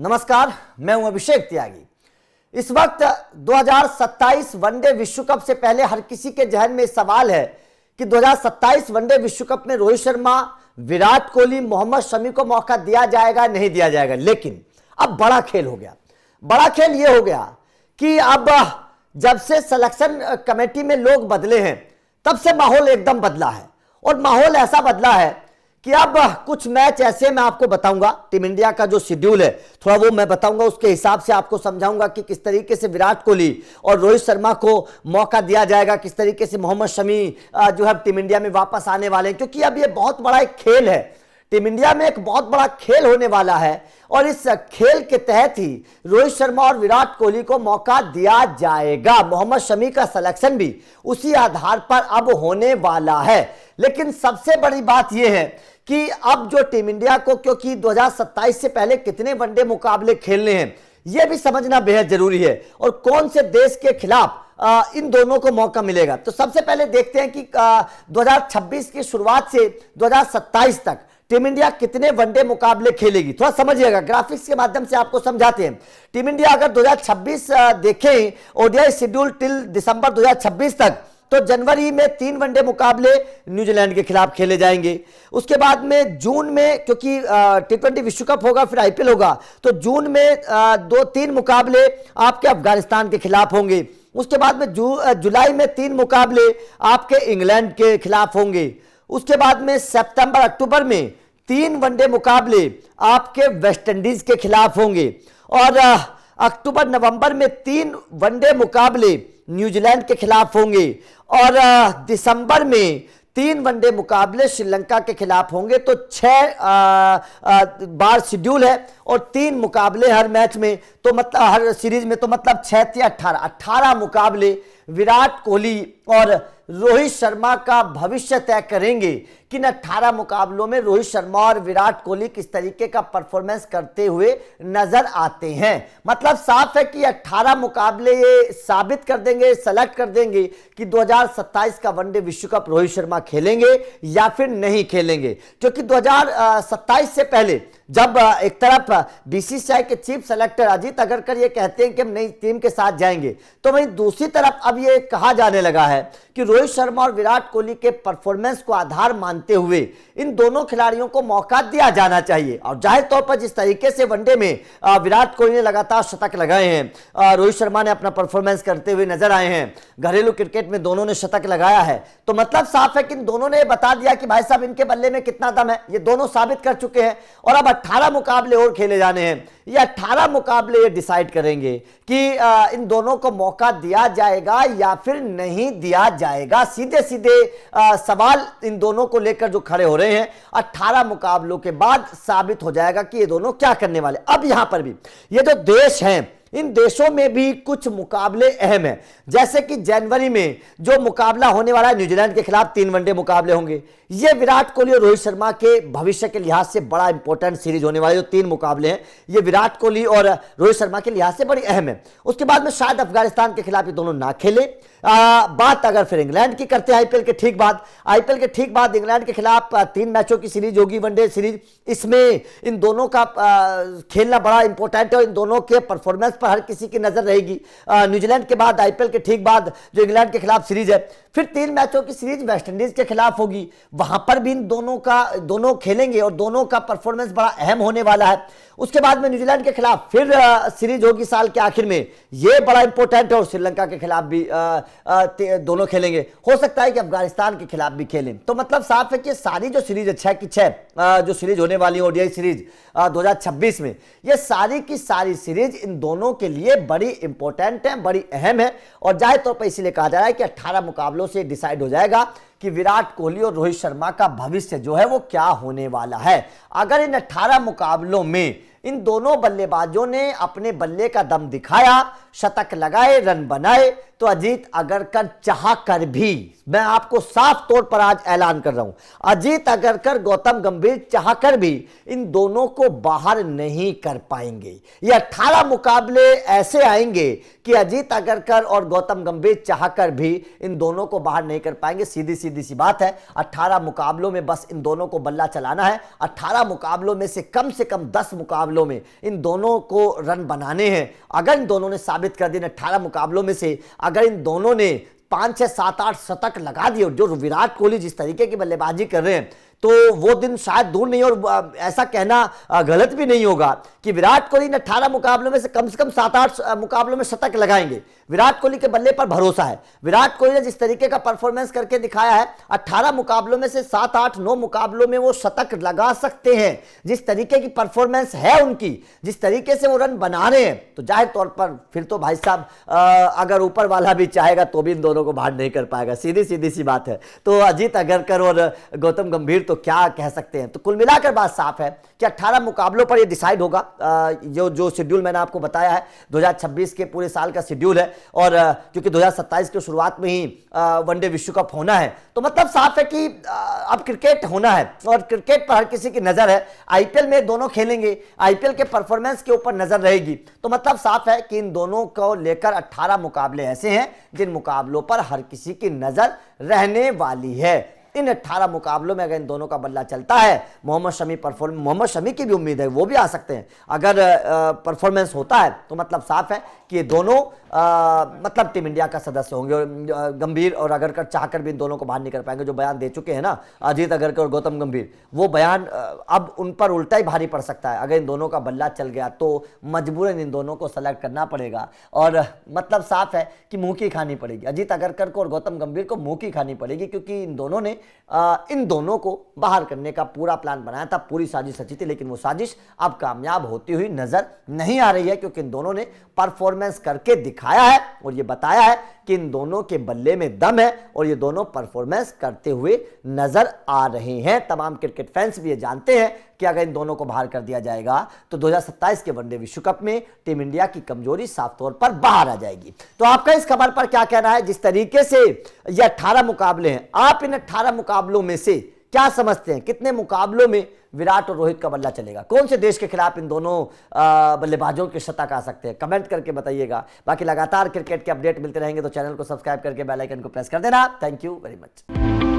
नमस्कार, मैं हूं अभिषेक त्यागी। इस वक्त 2027 वनडे विश्व कप से पहले हर किसी के जहन में सवाल है कि 2027 वनडे विश्व कप में रोहित शर्मा, विराट कोहली, मोहम्मद शमी को मौका दिया जाएगा नहीं दिया जाएगा। लेकिन अब बड़ा खेल हो गया। बड़ा खेल यह हो गया कि अब जब से सिलेक्शन कमेटी में लोग बदले हैं तब से माहौल एकदम बदला है। और माहौल ऐसा बदला है कि अब कुछ मैच ऐसे मैं आपको बताऊंगा, टीम इंडिया का जो शेड्यूल है थोड़ा वो मैं बताऊंगा, उसके हिसाब से आपको समझाऊंगा कि किस तरीके से विराट कोहली और रोहित शर्मा को मौका दिया जाएगा, किस तरीके से मोहम्मद शमी जो है टीम इंडिया में वापस आने वाले हैं। क्योंकि अब ये बहुत बड़ा एक खेल है, टीम इंडिया में एक बहुत बड़ा खेल होने वाला है और इस खेल के तहत ही रोहित शर्मा और विराट कोहली को मौका दिया जाएगा। मोहम्मद शमी का सिलेक्शन भी उसी आधार पर अब होने वाला है। लेकिन सबसे बड़ी बात यह है कि अब जो टीम इंडिया को, क्योंकि 2027 से पहले कितने वनडे मुकाबले खेलने हैं यह भी समझना बेहद जरूरी है और कौन से देश के खिलाफ इन दोनों को मौका मिलेगा। तो सबसे पहले देखते हैं कि 2026 की शुरुआत से 2027 तक टीम इंडिया कितने वनडे मुकाबले खेलेगी। थोड़ा समझिएगा, ग्राफिक्स के माध्यम से आपको समझाते हैं। टीम इंडिया अगर 2026 देखें ओडीआई शेड्यूल टिल दिसंबर 2026 तक, तो जनवरी में 3 वनडे मुकाबले न्यूजीलैंड के खिलाफ खेले जाएंगे। उसके बाद में जून में, क्योंकि T20 विश्व कप होगा फिर आईपीएल होगा, तो जून में 2-3 मुकाबले आपके अफगानिस्तान के खिलाफ होंगे। उसके बाद में जुलाई में 3 मुकाबले आपके इंग्लैंड के खिलाफ होंगे। उसके बाद में सितंबर अक्टूबर में 3 वनडे मुकाबले आपके वेस्ट इंडीज के खिलाफ होंगे और अक्टूबर नवंबर में 3 वनडे मुकाबले न्यूजीलैंड के खिलाफ होंगे और दिसंबर में 3 वनडे मुकाबले श्रीलंका के खिलाफ होंगे। तो 6 बार शेड्यूल है और 3 मुकाबले हर मैच में, तो मतलब हर सीरीज में, तो मतलब 6 या 18 मुकाबले विराट कोहली और रोहित शर्मा का भविष्य तय करेंगे कि इन 18 मुकाबलों में रोहित शर्मा और विराट कोहली किस तरीके का परफॉर्मेंस करते हुए नजर आते हैं। मतलब साफ है कि 18 मुकाबले ये साबित कर देंगे, सेलेक्ट कर देंगे कि 2027 का वनडे विश्व कप रोहित शर्मा खेलेंगे या फिर नहीं खेलेंगे। क्योंकि 2027 से पहले जब एक तरफ बीसीसीआई के चीफ सेलेक्टर अजीत अगरकर ये कहते हैं कि हम नई टीम के साथ जाएंगे, तो वहीं दूसरी तरफ अब ये कहा जाने लगा है कि रोहित शर्मा और विराट कोहली के परफॉर्मेंस को आधार मानते हुए इन दोनों खिलाड़ियों को मौका दिया जाना चाहिए। और जाहिर तौर पर जिस तरीके से वनडे में विराट कोहली ने लगातार शतक लगाए हैं, रोहित शर्मा ने अपना परफॉर्मेंस करते हुए नजर आए हैं, घरेलू क्रिकेट में दोनों ने शतक लगाया है, तो मतलब साफ है कि इन दोनों ने बता दिया कि भाई साहब इनके बल्ले में कितना दम है, ये दोनों साबित कर चुके हैं। और अब 18 मुकाबले और खेले जाने हैं। ये 18 मुकाबले ये डिसाइड करेंगे कि इन दोनों को मौका दिया जाएगा या फिर नहीं दिया जाएगा। सीधे सीधे सवाल इन दोनों को लेकर जो खड़े हो रहे हैं, 18 मुकाबलों के बाद साबित हो जाएगा कि ये दोनों क्या करने वाले। अब यहां पर भी ये जो देश हैं, इन देशों में भी कुछ मुकाबले अहम हैं। जैसे कि जनवरी में जो मुकाबला होने वाला है न्यूजीलैंड के खिलाफ, 3 वनडे मुकाबले होंगे। ये विराट कोहली और रोहित शर्मा के भविष्य के लिहाज से बड़ा इंपॉर्टेंट सीरीज होने वाले जो 3 मुकाबले हैं, ये विराट कोहली और रोहित शर्मा के लिहाज से बड़ी अहम है। उसके बाद में शायद अफगानिस्तान के खिलाफ ये दोनों ना खेले। बात अगर फिर इंग्लैंड की करते हैं आईपीएल के ठीक बाद इंग्लैंड के खिलाफ 3 मैचों की सीरीज होगी, वनडे सीरीज। इसमें इन दोनों का खेलना बड़ा इंपॉर्टेंट है और इन दोनों के परफॉर्मेंस पर हर किसी की नजर रहेगी। न्यूजीलैंड के बाद आईपीएल के ठीक बाद जो इंग्लैंड के खिलाफ सीरीज है, फिर 3 मैचों की सीरीज वेस्ट इंडीज के खिलाफ होगी। वहां पर भी इन दोनों खेलेंगे और दोनों का परफॉर्मेंस बड़ा अहम होने वाला है। उसके बाद में न्यूजीलैंड के खिलाफ फिर सीरीज होगी साल के आखिर में, यह बड़ा इंपॉर्टेंट है। और श्रीलंका के खिलाफ भी दोनों खेलेंगे। हो सकता है कि अफगानिस्तान के खिलाफ भी खेलें। तो मतलब साफ है कि सारी जो सीरीज है, 6 की 6 जो सीरीज होने वाली है ओडीआई सीरीज 2026 में, ये सारी की सारी सीरीज इन दोनों के लिए बड़ी इंपॉर्टेंट है, बड़ी अहम है। और जाहिर तौर पर इसीलिए कहा जा रहा है कि 18 मुकाबलों से डिसाइड हो जाएगा कि विराट कोहली और रोहित शर्मा का भविष्य जो है वो क्या होने वाला है। अगर इन 18 मुकाबलों में इन दोनों बल्लेबाजों ने अपने बल्ले का दम दिखाया, शतक लगाए, रन बनाए, तो अजीत अगरकर चाह कर भी, मैं आपको साफ तौर पर आज ऐलान कर रहा हूं, अजीत अगरकर, गौतम गंभीर चाहकर भी इन दोनों को बाहर नहीं कर पाएंगे। ये 18 मुकाबले ऐसे आएंगे कि अजीत अगरकर और गौतम गंभीर चाहकर भी इन दोनों को बाहर नहीं कर पाएंगे। सीधी सीधी सी बात है, 18 मुकाबलों में बस इन दोनों को बल्ला चलाना है। 18 मुकाबलों में से कम 10 मुकाबले मुकाबलों में इन दोनों को रन बनाने हैं। अगर इन दोनों ने साबित कर दिया 18 मुकाबलों में से अगर इन दोनों ने 5, 6, 7, 8 शतक लगा दिए, जो विराट कोहली जिस तरीके की बल्लेबाजी कर रहे हैं, तो वो दिन शायद दूर नहीं। और ऐसा कहना गलत भी नहीं होगा कि विराट कोहली ने 18 मुकाबलों में से कम 7-8 मुकाबलों में शतक लगाएंगे। विराट कोहली के बल्ले पर भरोसा है। विराट कोहली ने जिस तरीके का परफॉर्मेंस करके दिखाया है, 18 मुकाबलों में से 7, 8, 9 मुकाबलों में वो शतक लगा सकते हैं। जिस तरीके की परफॉर्मेंस है उनकी, जिस तरीके से वो रन बना रहे हैं, तो जाहिर तौर पर फिर तो भाई साहब अगर ऊपर वाला भी चाहेगा तो भी इन दोनों को बाहर नहीं कर पाएगा। सीधी सी बात है। तो अजीत अगरकर और गौतम गंभीर तो क्या कह सकते हैं। तो कुल मिलाकर बात साफ है कि 18 मुकाबलों पर ये डिसाइड होगा। जो शेड्यूल मैंने आपको बताया है 2026 के पूरे साल का शेड्यूल है, और क्योंकि 2027 की शुरुआत में ही वनडे विश्व कप होना है, तो मतलब साफ है कि अब क्रिकेट होना है और क्रिकेट पर हर किसी की नजर है। आईपीएल में दोनों खेलेंगे, आईपीएल के परफॉर्मेंस के ऊपर नजर रहेगी। तो मतलब साफ है कि इन दोनों को लेकर 18 मुकाबले ऐसे हैं जिन मुकाबलों पर हर किसी की नजर रहने वाली है। इन 18 मुकाबलों में अगर इन दोनों का बल्ला चलता है, मोहम्मद शमी की भी उम्मीद है, वो भी आ सकते हैं। अगर परफॉर्मेंस होता है तो मतलब साफ है कि ये दोनों मतलब टीम इंडिया का सदस्य होंगे। और गंभीर और अगरकर चाहकर भी इन दोनों को बाहर नहीं कर पाएंगे। जो बयान दे चुके हैं ना अजीत अगरकर और गौतम गंभीर, वो बयान अब उन पर उल्टा ही भारी पड़ सकता है। अगर इन दोनों का बल्ला चल गया तो मजबूरन इन दोनों को सेलेक्ट करना पड़ेगा, और मतलब साफ है कि मुंह की खानी पड़ेगी। अजीत अगरकर को और गौतम गंभीर को मुंह की खानी पड़ेगी, क्योंकि इन दोनों ने इन दोनों को बाहर करने का पूरा प्लान बनाया था, पूरी साजिश रची थी। लेकिन वो साजिश अब कामयाब होती हुई नजर नहीं आ रही है, क्योंकि इन दोनों ने परफॉर्मेंस करके दिखाया है और ये बताया है कि इन दोनों के बल्ले में दम है और ये दोनों परफॉर्मेंस करते हुए नजर आ रहे हैं। तमाम क्रिकेट फैंस भी ये जानते हैं कि अगर इन दोनों को बाहर कर दिया जाएगा तो 2027 के वनडे विश्व कप में टीम इंडिया की कमजोरी साफ तौर पर बाहर आ जाएगी। तो आपका इस खबर पर क्या कहना है? जिस तरीके से ये 18 मुकाबले हैं, आप इन 18 मुकाबलों में से क्या समझते हैं कितने मुकाबलों में विराट और रोहित का बल्ला चलेगा? कौन से देश के खिलाफ इन दोनों बल्लेबाजों के शतक आ सकते हैं? कमेंट करके बताइएगा। बाकी लगातार क्रिकेट के अपडेट मिलते रहेंगे तो चैनल को सब्सक्राइब करके बेल आइकन को प्रेस कर देना। Thank you very much.